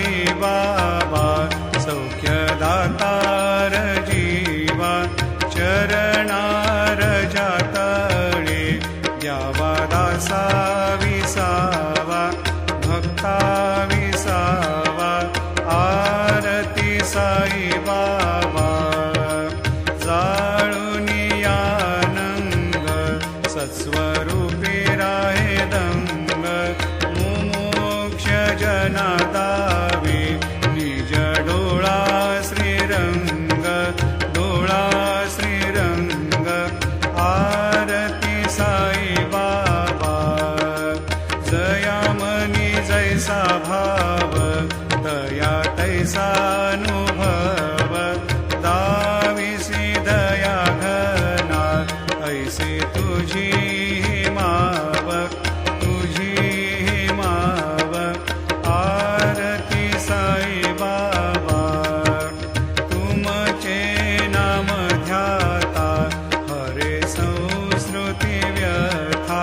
साई बाबा सौख्यदातार जीवा चरणार जातळे द्यावा दासा विसावा भक्ता विसावा आरती साई बाबा जाळूनी आनंद सत्स्वरूपी राहे दंग मुमोक्ष जना दावे निज डोळा श्रीरंग डोळा श्रीरंग आरती साई बाबा जयामनी जैसा भाव दया तैसा अनुभव दाविसी दया घना ऐसे तुझी माव तुझी माव आरती साई बाबा तुमचे नाम ध्याता हरे संस्कृती व्यथा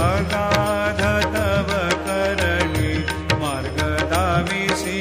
अगाध तव करणी मार्ग दाविसी